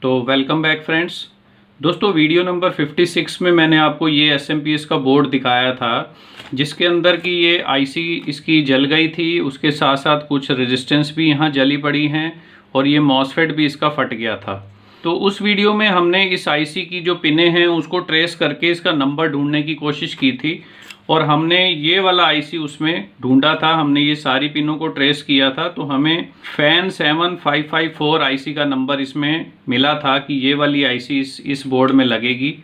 तो welcome back friends. दोस्तों video number 56 में मैंने आपको ये SMPS का बोर्ड दिखाया था जिसके अंदर की ये आईसी इसकी जल गई थी, उसके साथ साथ कुछ रेजिस्टेंस भी यहाँ जली पड़ी हैं और ये मॉसफेट भी इसका फट गया था। तो उस वीडियो में हमने इस आईसी की जो पिनें हैं उसको ट्रेस करके इसका नंबर ढूंढने की कोशिश की थी और हमने ये वाला आईसी उसमें ढूंढा था। हमने ये सारी पिनों को ट्रेस किया था तो हमें फैन 7554 आईसी का नंबर इसमें मिला था कि ये वाली आईसी इस बोर्ड में लगेगी।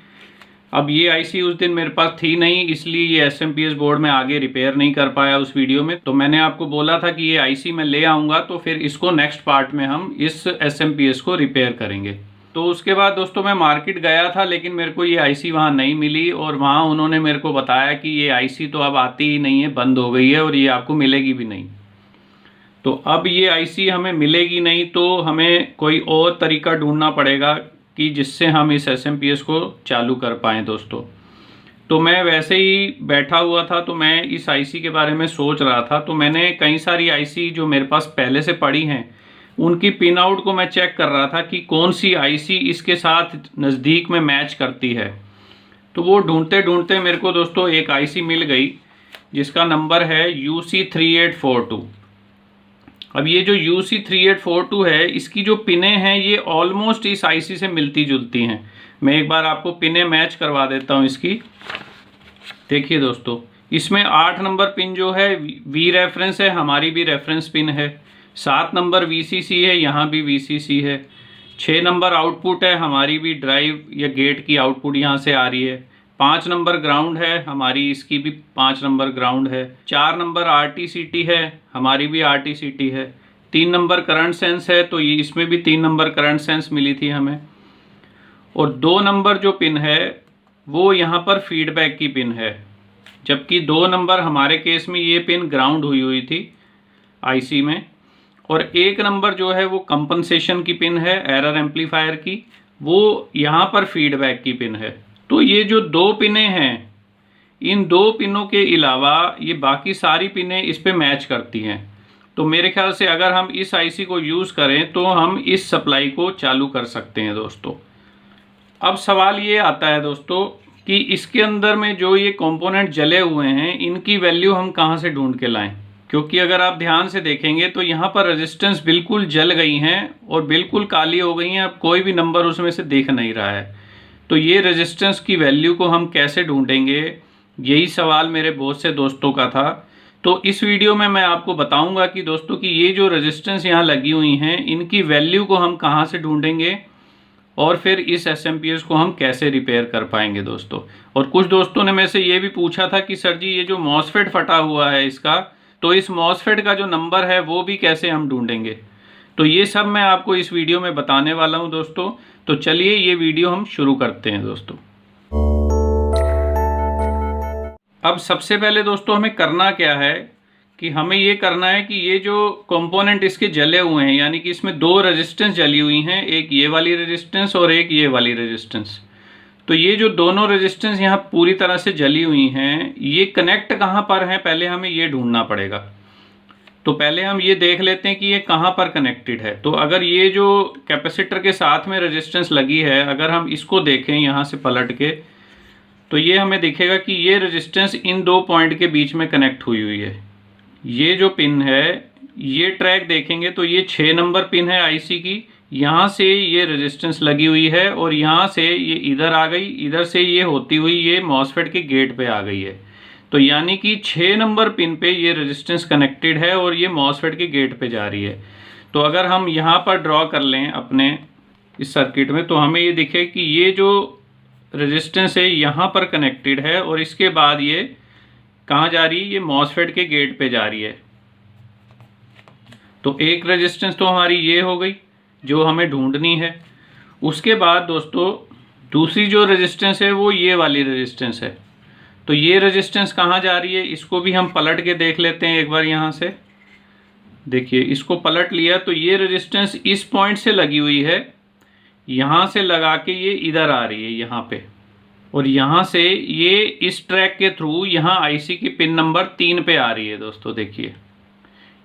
अब ये आईसी उस दिन मेरे पास थी नहीं, इसलिए ये SMPS बोर्ड में आगे रिपेयर नहीं कर पाया उस वीडियो में। तो मैंने आपको बोला था कि ये आईसी मैं ले आऊँगा तो फिर इसको नेक्स्ट पार्ट में हम इस SMPS को रिपेयर करेंगे। तो उसके बाद दोस्तों मैं मार्केट गया था लेकिन मेरे को ये आईसी वहाँ नहीं मिली और वहाँ उन्होंने मेरे को बताया कि ये आईसी तो अब आती ही नहीं है, बंद हो गई है और ये आपको मिलेगी भी नहीं। तो अब ये आईसी हमें मिलेगी नहीं तो हमें कोई और तरीका ढूंढना पड़ेगा कि जिससे हम इस SMPS को चालू कर पाएँ दोस्तों। तो मैं वैसे ही बैठा हुआ था तो मैं इस आईसी के बारे में सोच रहा था। तो मैंने कई सारी आईसी जो मेरे पास पहले से पड़ी हैं उनकी पिन आउट को मैं चेक कर रहा था कि कौन सी आईसी इसके साथ नज़दीक में मैच करती है। तो वो ढूंढते ढूंढते मेरे को दोस्तों एक आईसी मिल गई जिसका नंबर है UC3842। अब ये जो UC3842 है इसकी जो पिनें हैं ये ऑलमोस्ट इस आईसी से मिलती जुलती हैं। मैं एक बार आपको पिनें मैच करवा देता हूँ इसकी। देखिए दोस्तों, इसमें 8 नंबर पिन जो है V रेफरेंस है, हमारी भी रेफरेंस पिन है। 7 नंबर VCC है, यहाँ भी VCC है। 6 नंबर आउटपुट है, हमारी भी ड्राइव या गेट की आउटपुट यहाँ से आ रही है। 5 नंबर ग्राउंड है, हमारी इसकी भी 5 नंबर ग्राउंड है। 4 नंबर RTCT है, हमारी भी RTCT है। 3 नंबर करंट सेंस है, तो ये इसमें भी 3 नंबर करंट सेंस मिली थी हमें। और 2 नंबर जो पिन है वो यहाँ पर फीडबैक की पिन है, जबकि 2 नंबर हमारे केस में ये पिन ग्राउंड हुई थी आईसी में। और 1 नंबर जो है वो कंपनसेशन की पिन है, एरर एम्पलीफायर की, वो यहाँ पर फीडबैक की पिन है। तो ये जो 2 पिनें हैं, इन 2 पिनों के अलावा ये बाकी सारी पिनें इस पे मैच करती हैं। तो मेरे ख्याल से अगर हम इस आईसी को यूज़ करें तो हम इस सप्लाई को चालू कर सकते हैं दोस्तों। अब सवाल ये आता है दोस्तों कि इसके अंदर में जो ये कंपोनेंट जले हुए हैं इनकी वैल्यू हम कहाँ से ढूंढ के लाएं, क्योंकि अगर आप ध्यान से देखेंगे तो यहाँ पर रेजिस्टेंस बिल्कुल जल गई हैं और बिल्कुल काली हो गई हैं। अब कोई भी नंबर उसमें से दिख नहीं रहा है। तो ये रेजिस्टेंस की वैल्यू को हम कैसे ढूंढेंगे, यही सवाल मेरे बहुत से दोस्तों का था। तो इस वीडियो में मैं आपको बताऊंगा कि दोस्तों कि ये जो रेजिस्टेंस यहाँ लगी हुई हैं इनकी वैल्यू को हम कहाँ से ढूंढेंगे और फिर इस SMPS को हम कैसे रिपेयर कर पाएंगे दोस्तों। और कुछ दोस्तों ने मेरे से ये भी पूछा था कि सर जी ये जो मॉसफेट फटा हुआ है इसका, तो इस मॉसफेट का जो नंबर है वो भी कैसे हम ढूंढेंगे। तो ये सब मैं आपको इस वीडियो में बताने वाला हूं दोस्तों। तो चलिए ये वीडियो हम शुरू करते हैं दोस्तों। अब सबसे पहले दोस्तों हमें करना क्या है कि हमें ये करना है कि ये जो कंपोनेंट इसके जले हुए हैं, यानी कि इसमें 2 रेजिस्टेंस जली हुई हैं, एक ये वाली रेजिस्टेंस और एक ये वाली रेजिस्टेंस। तो ये जो दोनों रेजिस्टेंस यहाँ पूरी तरह से जली हुई हैं, ये कनेक्ट कहाँ पर हैं पहले हमें ये ढूंढना पड़ेगा। तो पहले हम ये देख लेते हैं कि ये कहाँ पर कनेक्टेड है। तो अगर ये जो कैपेसिटर के साथ में रेजिस्टेंस लगी है, अगर हम इसको देखें यहाँ से पलट के, तो ये हमें दिखेगा कि ये रेजिस्टेंस इन 2 पॉइंट के बीच में कनेक्ट हुई है। ये जो पिन है, ये ट्रैक देखेंगे तो ये 6 नंबर पिन है आईसी की। यहाँ से ये रेजिस्टेंस लगी हुई है और यहाँ से ये इधर आ गई, इधर से ये होती हुई ये मॉसफेट के गेट पे आ गई है। तो यानी कि 6 नंबर पिन पे ये रेजिस्टेंस कनेक्टेड है और ये मॉसफेट के गेट पे जा रही है। तो अगर हम यहाँ पर ड्रॉ कर लें अपने इस सर्किट में, तो हमें ये दिखे कि ये जो रेजिस्टेंस है यहाँ पर कनेक्टेड है और इसके बाद ये कहाँ जा रही है, ये मॉसफेट के गेट पे जा रही है। तो एक रेजिस्टेंस तो हमारी ये हो गई जो हमें ढूंढनी है। उसके बाद दोस्तों दूसरी जो रेजिस्टेंस है वो ये वाली रेजिस्टेंस है। तो ये रेजिस्टेंस कहाँ जा रही है, इसको भी हम पलट के देख लेते हैं एक बार। यहाँ से देखिए, इसको पलट लिया तो ये रेजिस्टेंस इस पॉइंट से लगी हुई है, यहाँ से लगा के ये इधर आ रही है यहाँ पे, और यहाँ से ये इस ट्रैक के थ्रू यहाँ आईसी की पिन नंबर 3 पे आ रही है दोस्तों। देखिए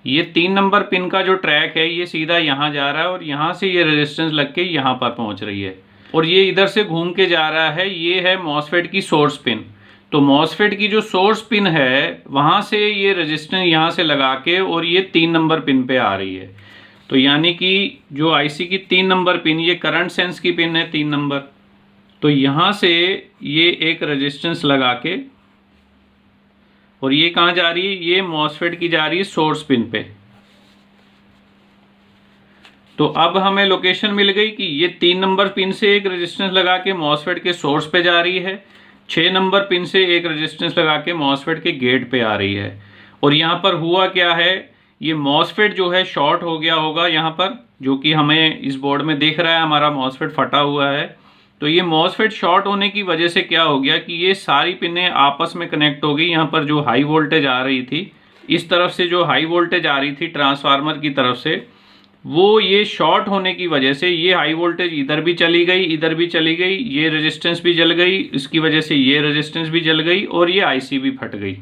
ये 3 नंबर पिन का जो ट्रैक है ये सीधा यहाँ जा रहा है और यहाँ से ये रेजिस्टेंस लग के यहाँ पर पहुँच रही है और ये इधर से घूम के जा रहा है। ये है मॉसफेट की सोर्स पिन। तो मॉसफेट की जो सोर्स पिन है वहाँ से ये रेजिस्टेंस यहाँ से लगा के और ये 3 नंबर पिन पे आ रही है। तो यानी कि जो आईसी की 3 नंबर पिन, ये करंट सेंस की पिन है 3 नंबर। तो यहाँ से ये एक रेजिस्टेंस लगा के और ये कहाँ जा रही है, ये मॉसफेट की जा रही है सोर्स पिन पे। तो अब हमें लोकेशन मिल गई कि ये 3 नंबर पिन से एक रेजिस्टेंस लगा के मॉसफेट के सोर्स पे जा रही है, 6 नंबर पिन से एक रेजिस्टेंस लगा के मॉसफेट के गेट पे आ रही है। और यहाँ पर हुआ क्या है, ये मॉसफेट जो है शॉर्ट हो गया होगा यहाँ पर, जो कि हमें इस बोर्ड में दिख रहा है हमारा मॉसफेट फटा हुआ है। तो ये मॉसफेट शॉर्ट होने की वजह से क्या हो गया कि ये सारी पिनें आपस में कनेक्ट हो गई। यहाँ पर जो हाई वोल्टेज आ रही थी, इस तरफ से जो हाई वोल्टेज आ रही थी ट्रांसफार्मर की तरफ से, वो ये शॉर्ट होने की वजह से ये हाई वोल्टेज इधर भी चली गई, इधर भी चली गई, ये रेजिस्टेंस भी जल गई, इसकी वजह से ये रेजिस्टेंस भी जल गई और ये आईसी भी फट गई।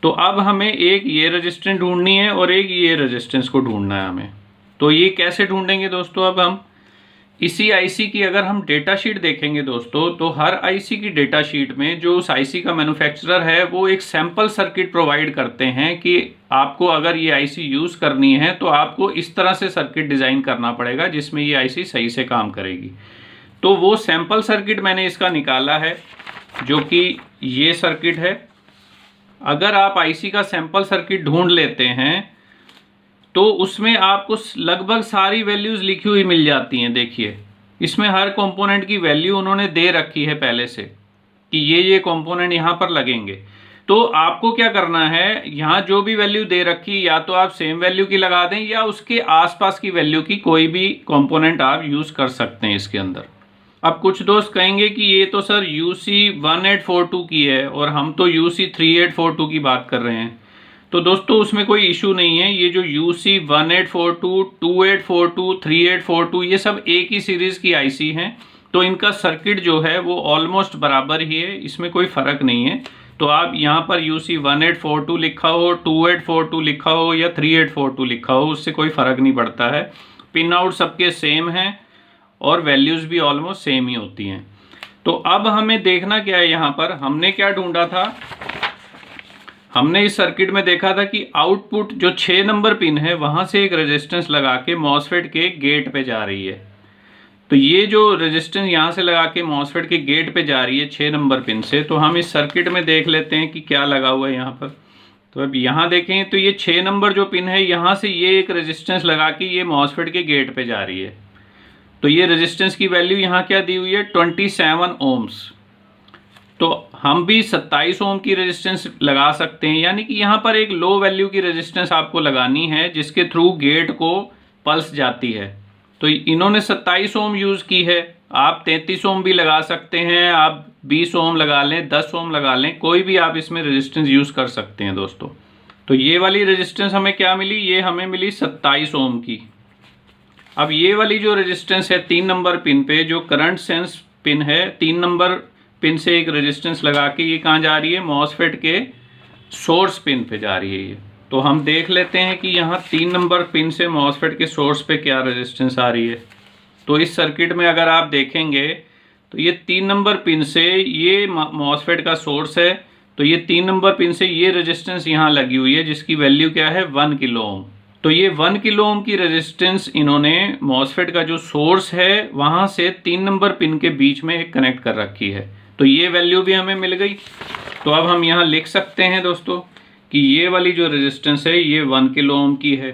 तो अब हमें एक ये रेजिस्टेंस ढूंढनी है और एक ये रेजिस्टेंस को ढूंढना है हमें। तो ये कैसे ढूंढेंगे दोस्तों, अब हम इसी आईसी की अगर हम डेटा शीट देखेंगे दोस्तों, तो हर आईसी की डेटा शीट में जो उस आईसी का मैन्युफैक्चरर है वो एक सैंपल सर्किट प्रोवाइड करते हैं कि आपको अगर ये आईसी यूज़ करनी है तो आपको इस तरह से सर्किट डिज़ाइन करना पड़ेगा जिसमें ये आईसी सही से काम करेगी। तो वो सैंपल सर्किट मैंने इसका निकाला है, जो कि ये सर्किट है। अगर आप आईसी का सैंपल सर्किट ढूंढ लेते हैं तो उसमें आपको लगभग सारी वैल्यूज़ लिखी हुई मिल जाती हैं। देखिए, इसमें हर कंपोनेंट की वैल्यू उन्होंने दे रखी है पहले से कि ये कंपोनेंट यहाँ पर लगेंगे। तो आपको क्या करना है, यहाँ जो भी वैल्यू दे रखी या तो आप सेम वैल्यू की लगा दें या उसके आसपास की वैल्यू की कोई भी कंपोनेंट आप यूज़ कर सकते हैं इसके अंदर। अब कुछ दोस्त कहेंगे कि ये तो सर UC 1842 की है और हम तो UC 3842 की बात कर रहे हैं। तो दोस्तों उसमें कोई इशू नहीं है। ये जो UC 1842, 2842, 3842 ये सब एक ही सीरीज़ की आईसी हैं। तो इनका सर्किट जो है वो ऑलमोस्ट बराबर ही है, इसमें कोई फ़र्क नहीं है। तो आप यहाँ पर UC 1842 लिखा हो, 2842 लिखा हो या 3842 लिखा हो, उससे कोई फ़र्क नहीं पड़ता है। पिन आउट सबके सेम हैं और वैल्यूज़ भी ऑलमोस्ट सेम ही होती हैं। तो अब हमें देखना क्या है, यहाँ पर हमने क्या ढूंढा था, हमने इस सर्किट में देखा था कि आउटपुट जो 6 नंबर पिन है वहाँ से एक रेजिस्टेंस लगा के मॉसफेट के गेट पे जा रही है। तो ये जो रेजिस्टेंस यहाँ से लगा के मॉसफेट के गेट पे जा रही है 6 नंबर पिन से, तो हम इस सर्किट में देख लेते हैं कि क्या लगा हुआ है यहाँ पर। तो अब यहाँ देखें तो ये 6 नंबर जो पिन है यहाँ से ये एक रेजिस्टेंस लगा के ये मॉसफेट के गेट पे जा रही है। तो ये रेजिस्टेंस की वैल्यू यहाँ क्या दी हुई है, 27 ओम्स। तो हम भी 27 ओम की रेजिस्टेंस लगा सकते हैं, यानी कि यहाँ पर एक लो वैल्यू की रेजिस्टेंस आपको लगानी है जिसके थ्रू गेट को पल्स जाती है। तो इन्होंने 27 ओम यूज़ की है, आप 33 ओम भी लगा सकते हैं, आप 20 ओम लगा लें, 10 ओम लगा लें, कोई भी आप इसमें रेजिस्टेंस यूज़ कर सकते हैं दोस्तों। तो ये वाली रेजिस्टेंस हमें क्या मिली, ये हमें मिली 27 ओम की। अब ये वाली जो रेजिस्टेंस है 3 नंबर पिन पे, जो करंट सेंस पिन है, 3 नंबर पिन से एक रेजिस्टेंस लगा के ये कहाँ जा रही है, मॉसफेट के सोर्स पिन पे जा रही है ये। तो हम देख लेते हैं कि यहाँ 3 नंबर पिन से मॉसफेट के सोर्स पे क्या रेजिस्टेंस आ रही है। तो इस सर्किट में अगर आप देखेंगे तो ये 3 नंबर पिन से ये मॉसफेट का सोर्स है, तो ये 3 नंबर पिन से ये रेजिस्टेंस यहाँ लगी हुई है जिसकी वैल्यू क्या है, 1 किलो ओम। तो ये 1 किलो ओम की रेजिस्टेंस इन्होंने मॉसफेट का जो सोर्स है वहाँ से 3 नंबर पिन के बीच में एक कनेक्ट कर रखी है। तो ये वैल्यू भी हमें मिल गई। तो अब हम यहाँ लिख सकते हैं दोस्तों कि ये वाली जो रेजिस्टेंस है ये 1 किलो ओम की है।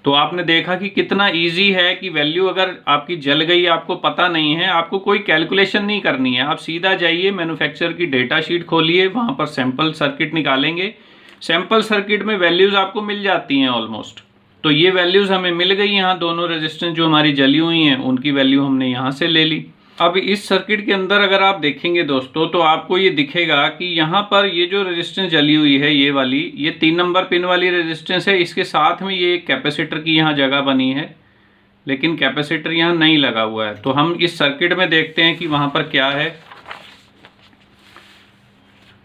तो आपने देखा कि कितना इजी है कि वैल्यू अगर आपकी जल गई, आपको पता नहीं है, आपको कोई कैलकुलेशन नहीं करनी है, आप सीधा जाइए मैन्युफैक्चरर की डेटा शीट खोलिए, वहाँ पर सैंपल सर्किट निकालेंगे, सैंपल सर्किट में वैल्यूज़ आपको मिल जाती हैं ऑलमोस्ट। तो ये वैल्यूज़ हमें मिल गई, यहाँ दोनों रेजिस्टेंस जो हमारी जली हुई हैं उनकी वैल्यू हमने यहाँ से ले ली। अब इस सर्किट के अंदर अगर आप देखेंगे दोस्तों तो आपको ये दिखेगा कि यहाँ पर ये जो रेजिस्टेंस जली हुई है ये वाली, ये 3 नंबर पिन वाली रेजिस्टेंस है, इसके साथ में ये कैपेसिटर की यहाँ जगह बनी है, लेकिन कैपेसिटर यहाँ नहीं लगा हुआ है। तो हम इस सर्किट में देखते हैं कि वहाँ पर क्या है।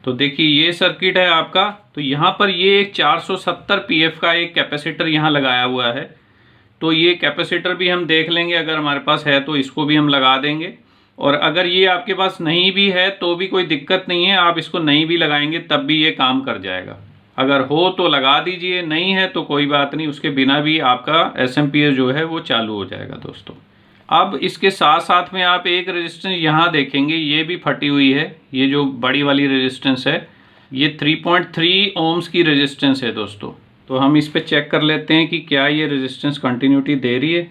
तो देखिए ये सर्किट है आपका। तो यहाँ पर ये एक 470 पीएफ का एक कैपेसिटर यहाँ लगाया हुआ है। तो ये कैपेसिटर भी हम देख लेंगे, अगर हमारे पास है तो इसको भी हम लगा देंगे। और अगर ये आपके पास नहीं भी है तो भी कोई दिक्कत नहीं है, आप इसको नहीं भी लगाएंगे तब भी ये काम कर जाएगा। अगर हो तो लगा दीजिए, नहीं है तो कोई बात नहीं, उसके बिना भी आपका एसएमपीएस जो है वो चालू हो जाएगा दोस्तों। अब इसके साथ साथ में आप एक रेजिस्टेंस यहाँ देखेंगे, ये भी फटी हुई है। ये जो बड़ी वाली रेजिस्टेंस है ये 3.3 ओम्स की रेजिस्टेंस है दोस्तों। तो हम इस पे चेक कर लेते हैं कि क्या ये रेजिस्टेंस कंटिन्यूटी दे रही है।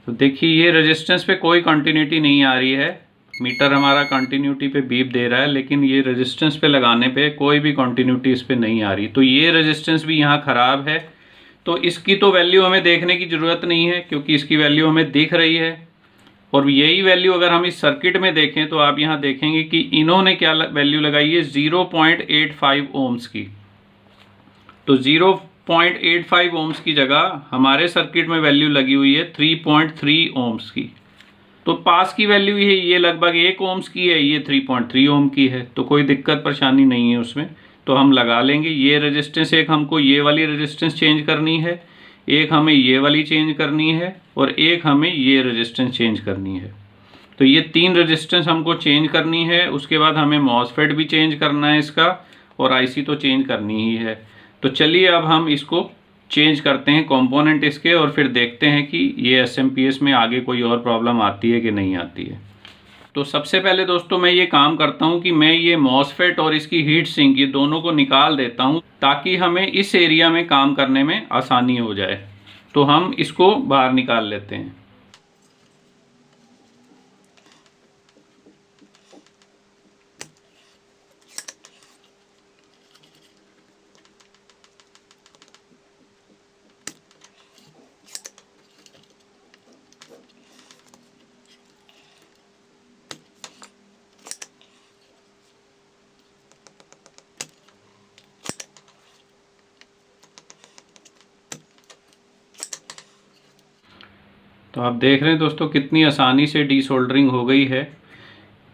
तो देखिए ये रेजिस्टेंस पे कोई कंटिन्यूटी नहीं आ रही है। मीटर हमारा कंटिन्यूटी पे बीप दे रहा है, लेकिन ये रेजिस्टेंस पे लगाने पे कोई भी कंटिन्यूटी इस पे नहीं आ रही। तो ये रेजिस्टेंस भी यहाँ ख़राब है। तो इसकी तो वैल्यू हमें देखने की ज़रूरत नहीं है, क्योंकि इसकी वैल्यू हमें दिख रही है। और यही वैल्यू अगर हम इस सर्किट में देखें तो आप यहाँ देखेंगे कि इन्होंने क्या वैल्यू लगाई है, 0.85 ओम्स की। तो 0.85 ओम्स की जगह हमारे सर्किट में वैल्यू लगी हुई है 3.3 ओम्स की। तो पास की वैल्यू ये लगभग 1 ओम्स की है, ये 3.3 ओम की है। तो कोई दिक्कत परेशानी नहीं है उसमें, तो हम लगा लेंगे। ये रेजिस्टेंस एक हमको ये वाली रेजिस्टेंस चेंज करनी है, एक हमें ये वाली चेंज करनी है, और एक हमें ये रेजिस्टेंस चेंज करनी है। तो ये 3 रेजिस्टेंस हमको चेंज करनी है। उसके बाद हमें मॉसफेट भी चेंज करना है इसका, और आईसी तो चेंज करनी ही है। तो चलिए अब हम इसको चेंज करते हैं कंपोनेंट इसके, और फिर देखते हैं कि ये एसएमपीएस में आगे कोई और प्रॉब्लम आती है कि नहीं आती है। तो सबसे पहले दोस्तों मैं ये काम करता हूँ कि मैं ये मॉसफेट और इसकी हीट सिंक ये दोनों को निकाल देता हूँ, ताकि हमें इस एरिया में काम करने में आसानी हो जाए। तो हम इसको बाहर निकाल लेते हैं। तो आप देख रहे हैं दोस्तों कितनी आसानी से डीसोल्डरिंग हो गई है।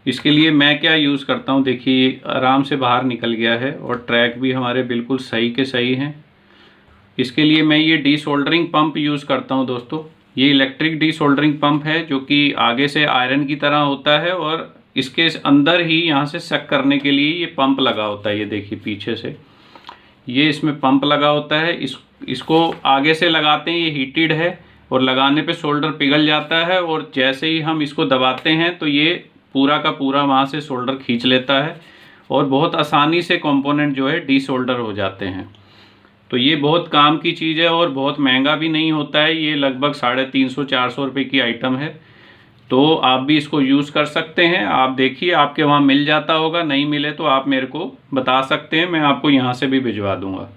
इसके लिए मैं क्या यूज़ करता हूँ, देखिए आराम से बाहर निकल गया है और ट्रैक भी हमारे बिल्कुल सही के सही हैं। इसके लिए मैं ये डीसोल्डरिंग पंप यूज़ करता हूँ दोस्तों। ये इलेक्ट्रिक डीसोल्डरिंग पंप है, जो कि आगे से आयरन की तरह होता है, और इसके अंदर ही यहाँ से सक करने के लिए ये पंप लगा होता है। ये देखिए पीछे से ये इसमें पंप लगा होता है। इसको आगे से लगाते हैं, ये हीटेड है, और लगाने पे सोल्डर पिघल जाता है, और जैसे ही हम इसको दबाते हैं तो ये पूरा का पूरा वहाँ से सोल्डर खींच लेता है, और बहुत आसानी से कंपोनेंट जो है डीसोल्डर हो जाते हैं। तो ये बहुत काम की चीज़ है, और बहुत महंगा भी नहीं होता है। ये लगभग 350-400 रुपये की आइटम है। तो आप भी इसको यूज़ कर सकते हैं। आप देखिए आपके वहाँ मिल जाता होगा, नहीं मिले तो आप मेरे को बता सकते हैं, मैं आपको यहाँ से भी भिजवा दूँगा।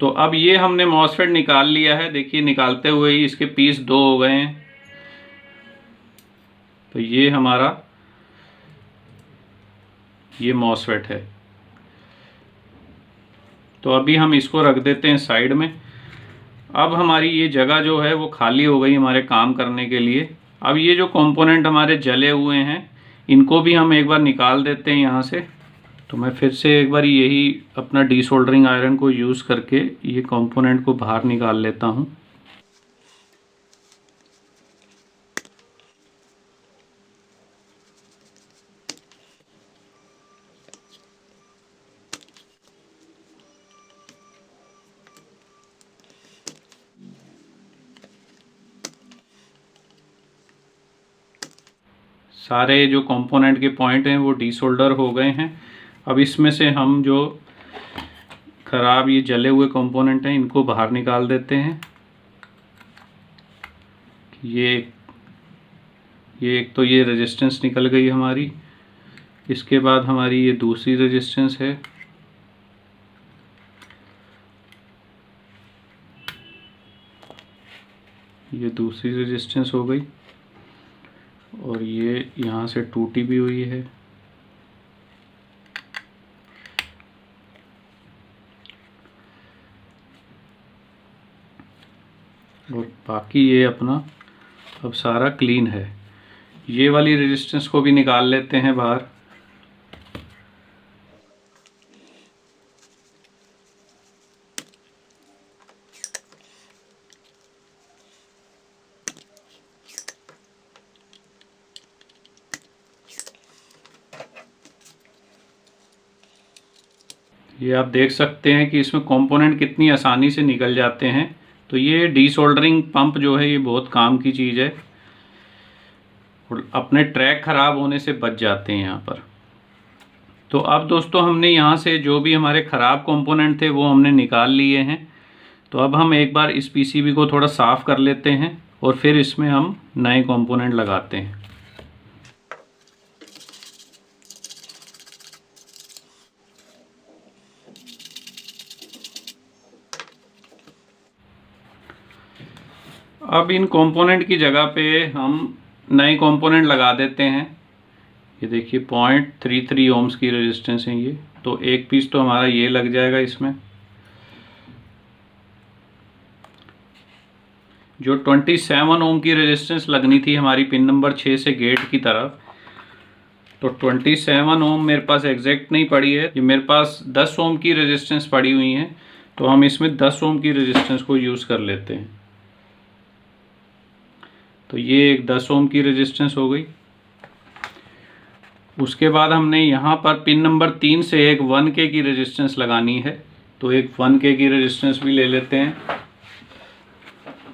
तो अब ये हमने मॉसफेट निकाल लिया है। देखिए निकालते हुए ही इसके पीस 2 हो गए हैं। तो ये हमारा ये मॉसफेट है। तो अभी हम इसको रख देते हैं साइड में। अब हमारी ये जगह जो है वो खाली हो गई हमारे काम करने के लिए। अब ये जो कंपोनेंट हमारे जले हुए हैं इनको भी हम एक बार निकाल देते हैं यहाँ से। तो मैं फिर से एक बार यही अपना डीसोल्डरिंग आयरन को यूज़ करके ये कंपोनेंट को बाहर निकाल लेता हूँ। सारे जो कंपोनेंट के पॉइंट हैं वो डीसोल्डर हो गए हैं। अब इसमें से हम जो ख़राब ये जले हुए कंपोनेंट हैं इनको बाहर निकाल देते हैं। ये एक तो ये रेजिस्टेंस निकल गई हमारी। इसके बाद हमारी ये दूसरी रेजिस्टेंस है। ये दूसरी रेजिस्टेंस हो गई, और ये यहाँ से टूटी भी हुई है। और बाकी ये अपना अब सारा क्लीन है। ये वाली रेजिस्टेंस को भी निकाल लेते हैं बाहर। ये आप देख सकते हैं कि इसमें कंपोनेंट कितनी आसानी से निकल जाते हैं। तो ये डीसोल्डरिंग पंप जो है ये बहुत काम की चीज़ है और अपने ट्रैक ख़राब होने से बच जाते हैं यहाँ पर। तो अब दोस्तों हमने यहाँ से जो भी हमारे ख़राब कंपोनेंट थे वो हमने निकाल लिए हैं। तो अब हम एक बार इस पीसीबी को थोड़ा साफ़ कर लेते हैं और फिर इसमें हम नए कंपोनेंट लगाते हैं। अब इन कंपोनेंट की जगह पे हम नए कंपोनेंट लगा देते हैं। ये देखिए 0.33 ओम्स की रेजिस्टेंस है ये। तो एक पीस तो हमारा ये लग जाएगा इसमें। जो 27 ओम की रेजिस्टेंस लगनी थी हमारी पिन नंबर 6 से गेट की तरफ, तो 27 ओम मेरे पास एग्जैक्ट नहीं पड़ी है। ये मेरे पास 10 ओम की रेजिस्टेंस पड़ी हुई है। तो हम इसमें 10 ओम की रेजिस्टेंस को यूज़ कर लेते हैं। तो ये एक 10 ओम की रेजिस्टेंस हो गई। उसके बाद हमने यहाँ पर पिन नंबर 3 से एक 1K की रेजिस्टेंस लगानी है। तो एक 1K की रेजिस्टेंस भी ले लेते हैं।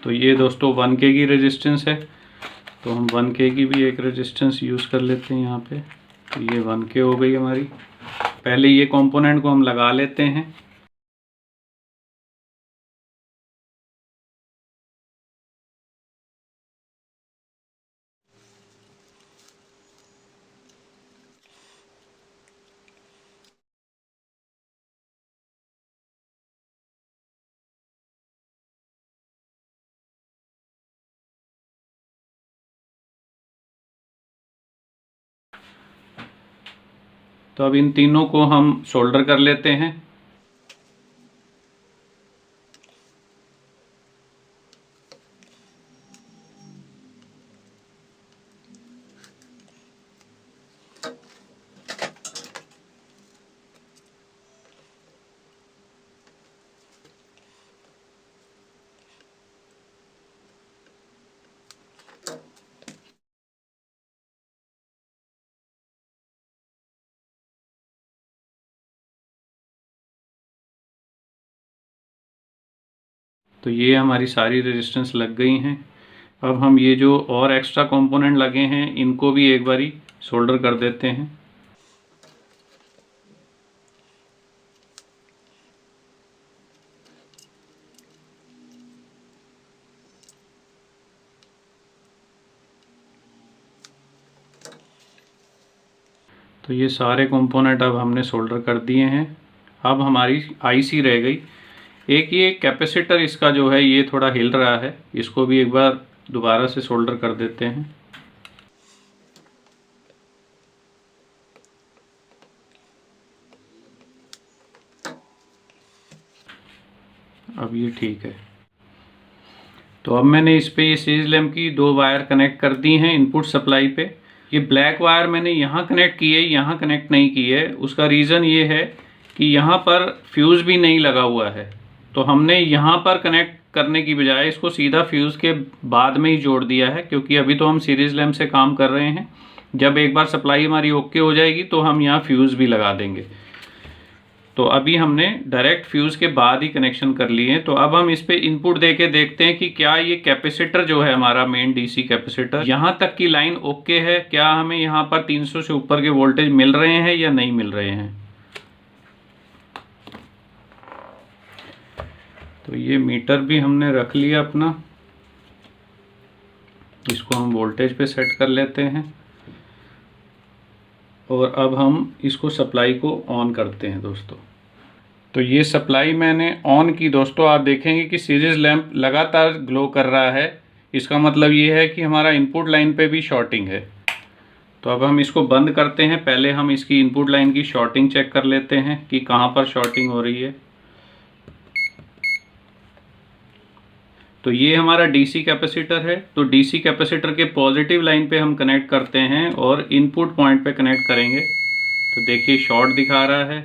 तो ये दोस्तों 1K की रेजिस्टेंस है। तो हम 1K की भी एक रेजिस्टेंस यूज़ कर लेते हैं यहाँ पे। तो ये 1K हो गई हमारी। पहले ये कंपोनेंट को हम लगा लेते हैं। तो अब इन तीनों को हम सोल्डर कर लेते हैं। तो ये हमारी सारी रेजिस्टेंस लग गई हैं। अब हम ये जो और एक्स्ट्रा कंपोनेंट लगे हैं इनको भी एक बारी सोल्डर कर देते हैं। तो ये सारे कंपोनेंट अब हमने सोल्डर कर दिए हैं। अब हमारी आईसी रह गई। एक ये कैपेसिटर इसका जो है ये थोड़ा हिल रहा है, इसको भी एक बार दोबारा से सोल्डर कर देते हैं। अब ये ठीक है। तो अब मैंने इस पे ये सीरीज लैम्प की 2 वायर कनेक्ट कर दी हैं इनपुट सप्लाई पे। ये ब्लैक वायर मैंने यहाँ कनेक्ट की है, यहाँ कनेक्ट नहीं की है। उसका रीज़न ये है कि यहाँ पर फ्यूज़ भी नहीं लगा हुआ है। तो हमने यहाँ पर कनेक्ट करने की बजाय इसको सीधा फ्यूज़ के बाद में ही जोड़ दिया है, क्योंकि अभी तो हम सीरीज लैम्प से काम कर रहे हैं। जब एक बार सप्लाई हमारी ओके हो जाएगी तो हम यहाँ फ्यूज़ भी लगा देंगे। तो अभी हमने डायरेक्ट फ्यूज़ के बाद ही कनेक्शन कर लिए हैं। तो अब हम इस पे इनपुट दे के देखते हैं कि क्या ये कैपेसिटर जो है हमारा मेन डीसी कैपेसिटर, यहाँ तक की लाइन ओके है, क्या हमें यहाँ पर 300 से ऊपर के वोल्टेज मिल रहे हैं या नहीं मिल रहे हैं। तो ये मीटर भी हमने रख लिया अपना, इसको हम वोल्टेज पे सेट कर लेते हैं और अब हम इसको सप्लाई को ऑन करते हैं दोस्तों। तो ये सप्लाई मैंने ऑन की दोस्तों। आप देखेंगे कि सीरीज लैंप लगातार ग्लो कर रहा है। इसका मतलब ये है कि हमारा इनपुट लाइन पे भी शॉर्टिंग है। तो अब हम इसको बंद करते हैं। पहले हम इसकी इनपुट लाइन की शॉर्टिंग चेक कर लेते हैं कि कहाँ पर शॉर्टिंग हो रही है। तो ये हमारा डीसी कैपेसिटर है। तो डीसी कैपेसिटर के पॉजिटिव लाइन पे हम कनेक्ट करते हैं और इनपुट पॉइंट पे कनेक्ट करेंगे। तो देखिए शॉर्ट दिखा रहा है,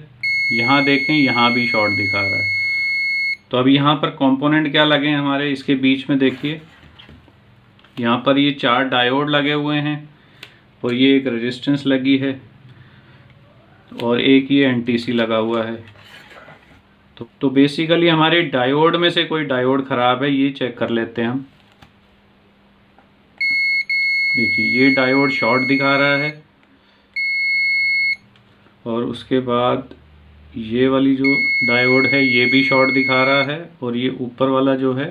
यहाँ देखें यहाँ भी शॉर्ट दिखा रहा है। तो अब यहाँ पर कंपोनेंट क्या लगे हैं हमारे इसके बीच में, देखिए यहाँ पर ये 4 डायोड लगे हुए हैं और ये एक रेजिस्टेंस लगी है और एक ये एनटीसी लगा हुआ है। तो बेसिकली हमारे डायोड में से कोई डायोड ख़राब है, ये चेक कर लेते हैं हम। देखिए ये डायोड शॉर्ट दिखा रहा है और उसके बाद ये वाली जो डायोड है ये भी शॉर्ट दिखा रहा है और ये ऊपर वाला जो है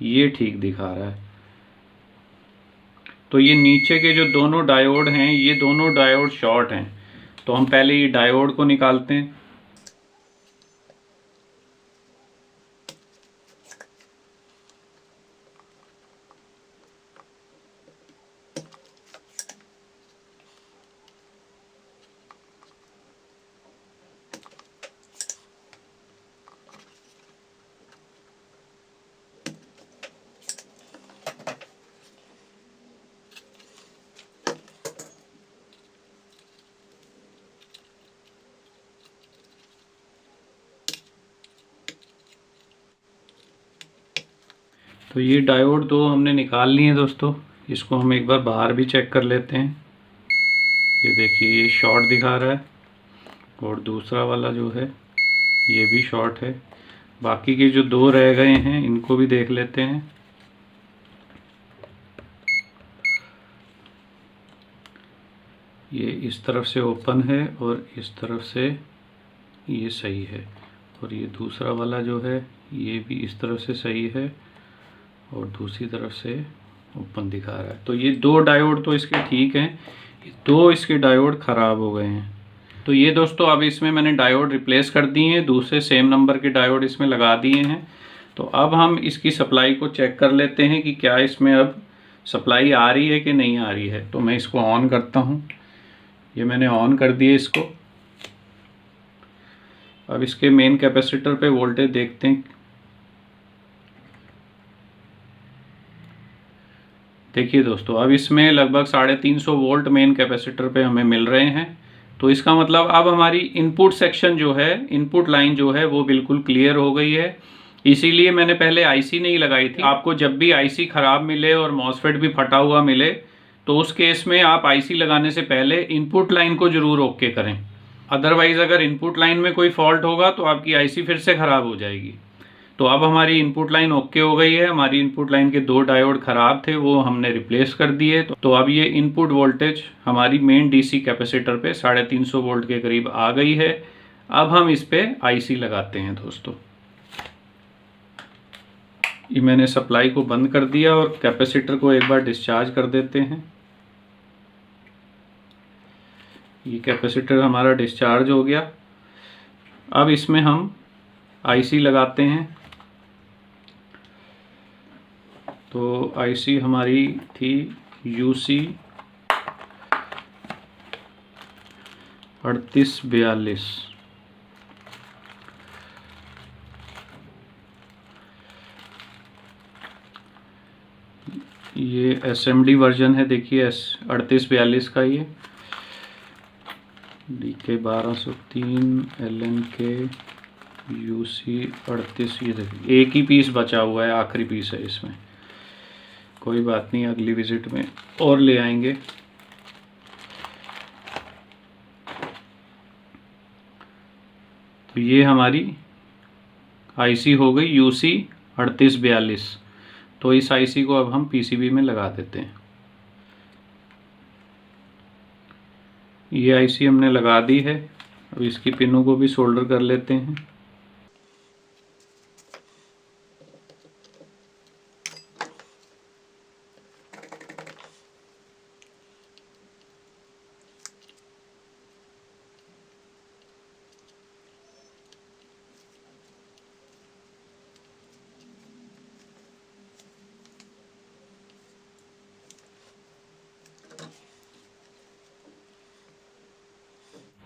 ये ठीक दिखा रहा है। तो ये नीचे के जो दोनों डायोड हैं ये दोनों डायोड शॉर्ट हैं। तो हम पहले ये डायोड को निकालते हैं। तो ये डायोड 2 हमने निकाल लिए हैं दोस्तों। इसको हम एक बार बाहर भी चेक कर लेते हैं। ये देखिए ये शॉर्ट दिखा रहा है और दूसरा वाला जो है ये भी शॉर्ट है। बाकी के जो 2 रह गए हैं इनको भी देख लेते हैं। ये इस तरफ से ओपन है और इस तरफ से ये सही है और ये दूसरा वाला जो है ये भी इस तरफ से सही है और दूसरी तरफ से ओपन दिखा रहा है। तो ये 2 डायोड तो इसके ठीक हैं, 2 इसके डायोड ख़राब हो गए हैं। तो ये दोस्तों अब इसमें मैंने डायोड रिप्लेस कर दिए हैं, दूसरे सेम नंबर के डायोड इसमें लगा दिए हैं। तो अब हम इसकी सप्लाई को चेक कर लेते हैं कि क्या इसमें अब सप्लाई आ रही है कि नहीं आ रही है। तो मैं इसको ऑन करता हूँ। ये मैंने ऑन कर दिया इसको। अब इसके मेन कैपेसिटर पे वोल्टेज देखते हैं। देखिए दोस्तों अब इसमें लगभग 350 वोल्ट मेन कैपेसिटर पे हमें मिल रहे हैं। तो इसका मतलब अब हमारी इनपुट सेक्शन जो है, इनपुट लाइन जो है वो बिल्कुल क्लियर हो गई है। इसीलिए मैंने पहले आईसी नहीं लगाई थी। आपको जब भी आईसी ख़राब मिले और मॉसफेट भी फटा हुआ मिले तो उस केस में आप आईसी लगाने से पहले इनपुट लाइन को ज़रूर ओके करें। अदरवाइज़ अगर इनपुट लाइन में कोई फॉल्ट होगा तो आपकी आईसी फिर से ख़राब हो जाएगी। तो अब हमारी इनपुट लाइन ओके हो गई है। हमारी इनपुट लाइन के 2 डायोड ख़राब थे वो हमने रिप्लेस कर दिए। तो अब ये इनपुट वोल्टेज हमारी मेन डीसी कैपेसिटर पे 350 वोल्ट के करीब आ गई है। अब हम इस पे आईसी लगाते हैं दोस्तों। ये मैंने सप्लाई को बंद कर दिया और कैपेसिटर को एक बार डिस्चार्ज कर देते हैं। ये कैपेसिटर हमारा डिस्चार्ज हो गया। अब इसमें हम आईसी लगाते हैं। तो आईसी हमारी थी UC 3842। ये SMD वर्जन है, देखिए 3842 का। ये DK 1203 LNK UC 38। ये देखिए एक ही पीस बचा हुआ है, आखिरी पीस है इसमें। कोई बात नहीं, अगली विजिट में और ले आएंगे। तो ये हमारी आईसी हो गई UC 3842। तो इस आईसी को अब हम PCB में लगा देते हैं। ये आईसी हमने लगा दी है। अब इसकी पिनों को भी सोल्डर कर लेते हैं।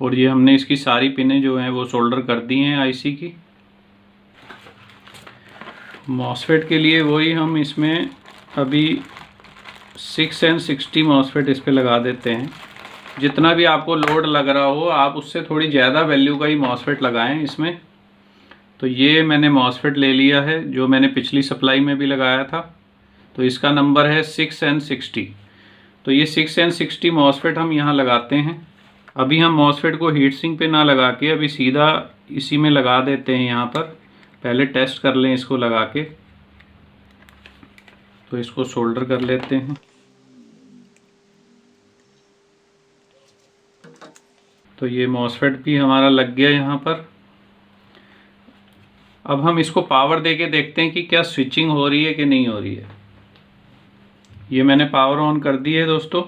और ये हमने इसकी सारी पिनें जो हैं वो सोल्डर कर दी हैं आईसी की। मॉसफेट के लिए वही हम इसमें अभी 6N60 मॉसफेट इस पे लगा देते हैं। जितना भी आपको लोड लग रहा हो आप उससे थोड़ी ज़्यादा वैल्यू का ही मॉसफेट लगाएं इसमें। तो ये मैंने मॉसफेट ले लिया है जो मैंने पिछली सप्लाई में भी लगाया था, तो इसका नंबर है 6N60। तो ये 6N60 मॉसफेट हम यहाँ लगाते हैं। अभी हम मॉसफेट को हीट सिंक पे ना लगा के अभी सीधा इसी में लगा देते हैं यहाँ पर। पहले टेस्ट कर लें इसको लगा के। तो इसको सोल्डर कर लेते हैं। तो ये मॉसफेट भी हमारा लग गया यहाँ पर। अब हम इसको पावर देके देखते हैं कि क्या स्विचिंग हो रही है कि नहीं हो रही है। ये मैंने पावर ऑन कर दी है दोस्तों।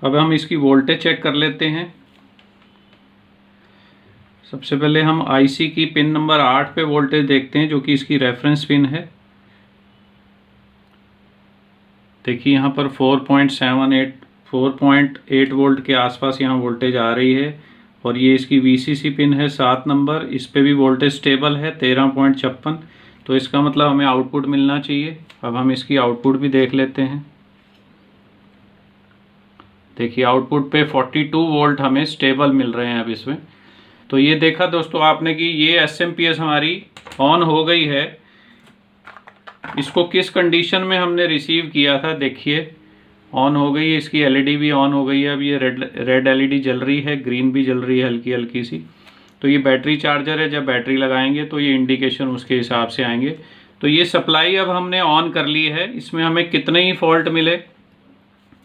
अब हम इसकी वोल्टेज चेक कर लेते हैं। सबसे पहले हम आईसी की पिन नंबर 8 पे वोल्टेज देखते हैं जो कि इसकी रेफरेंस पिन है। देखिए यहाँ पर 4.8 वोल्ट के आसपास यहाँ वोल्टेज आ रही है। और ये इसकी वीसीसी पिन है 7 नंबर, इस पे भी वोल्टेज स्टेबल है 13.56। तो इसका मतलब हमें आउटपुट मिलना चाहिए। अब हम इसकी आउटपुट भी देख लेते हैं। देखिए आउटपुट पे 42 वोल्ट हमें स्टेबल मिल रहे हैं अब इसमें। तो ये देखा दोस्तों आपने कि ये एसएमपीएस हमारी ऑन हो गई है। इसको किस कंडीशन में हमने रिसीव किया था, देखिए ऑन हो गई है। इसकी एलईडी भी ऑन हो गई है। अब ये रेड एलईडी जल रही है, ग्रीन भी जल रही है हल्की हल्की सी। तो ये बैटरी चार्जर है, जब बैटरी लगाएंगे तो ये इंडिकेशन उसके हिसाब से आएंगे। तो ये सप्लाई अब हमने ऑन कर ली है। इसमें हमें कितने ही फॉल्ट मिले,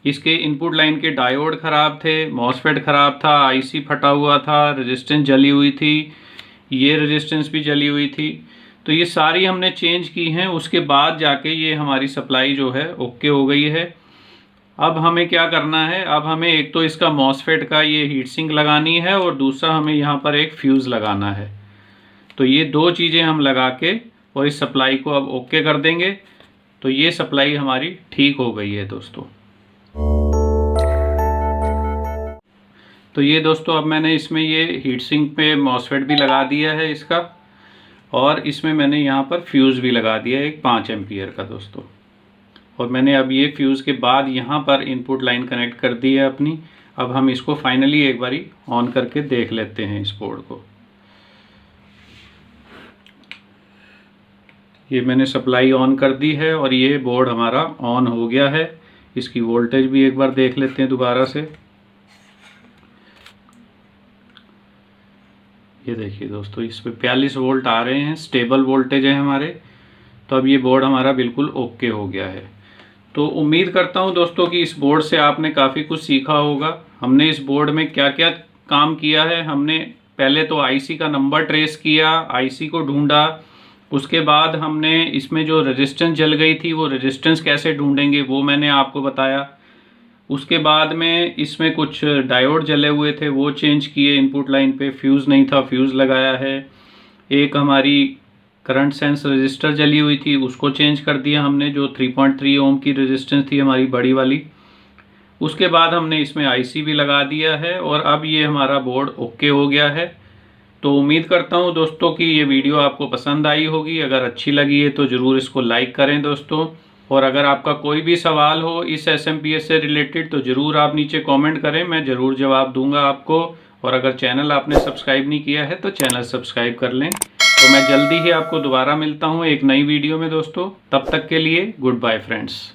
इसके इनपुट लाइन के डायोड ख़राब थे, मॉसफेट ख़राब था, आईसी फटा हुआ था, रेजिस्टेंस जली हुई थी, ये रेजिस्टेंस भी जली हुई थी। तो ये सारी हमने चेंज की हैं। उसके बाद जाके ये हमारी सप्लाई जो है ओके हो गई है। अब हमें क्या करना है, अब हमें एक तो इसका मॉसफेट का ये हीट सिंक लगानी है और दूसरा हमें यहाँ पर एक फ्यूज़ लगाना है। तो ये दो चीज़ें हम लगा के और इस सप्लाई को अब ओके कर देंगे। तो ये सप्लाई हमारी ठीक हो गई है दोस्तों। तो ये दोस्तों अब मैंने इसमें ये हीट सिंक पे मॉसफेट भी लगा दिया है इसका, और इसमें मैंने यहाँ पर फ्यूज़ भी लगा दिया है एक 5 एम्पियर का दोस्तों। और मैंने अब ये फ्यूज़ के बाद यहाँ पर इनपुट लाइन कनेक्ट कर दी है अपनी। अब हम इसको फाइनली एक बारी ऑन करके देख लेते हैं इस बोर्ड को। ये मैंने सप्लाई ऑन कर दी है और ये बोर्ड हमारा ऑन हो गया है। इसकी वोल्टेज भी एक बार देख लेते हैं दोबारा से। ये देखिए दोस्तों इस पे 42 वोल्ट आ रहे हैं, स्टेबल वोल्टेज है हमारे। तो अब ये बोर्ड हमारा बिल्कुल ओके हो गया है। तो उम्मीद करता हूँ दोस्तों कि इस बोर्ड से आपने काफ़ी कुछ सीखा होगा। हमने इस बोर्ड में क्या क्या काम किया है, हमने पहले तो आईसी का नंबर ट्रेस किया, आईसी को ढूंढा। उसके बाद हमने इसमें जो रेजिस्टेंस जल गई थी वो रेजिस्टेंस कैसे ढूंढेंगे वो मैंने आपको बताया। उसके बाद में इसमें कुछ डायोड जले हुए थे वो चेंज किए इनपुट लाइन पे, फ्यूज़ नहीं था फ्यूज़ लगाया है। एक हमारी करंट सेंस रजिस्टर जली हुई थी उसको चेंज कर दिया हमने, जो 3.3 ओम की रेजिस्टेंस थी हमारी बड़ी वाली। उसके बाद हमने इसमें आईसी भी लगा दिया है और अब ये हमारा बोर्ड ओके हो गया है। तो उम्मीद करता हूँ दोस्तों कि ये वीडियो आपको पसंद आई होगी। अगर अच्छी लगी है तो ज़रूर इसको लाइक करें दोस्तों। और अगर आपका कोई भी सवाल हो इस एसएमपीएस से रिलेटेड तो ज़रूर आप नीचे कमेंट करें, मैं ज़रूर जवाब दूंगा आपको। और अगर चैनल आपने सब्सक्राइब नहीं किया है तो चैनल सब्सक्राइब कर लें। तो मैं जल्दी ही आपको दोबारा मिलता हूँ एक नई वीडियो में दोस्तों। तब तक के लिए गुड बाय फ्रेंड्स।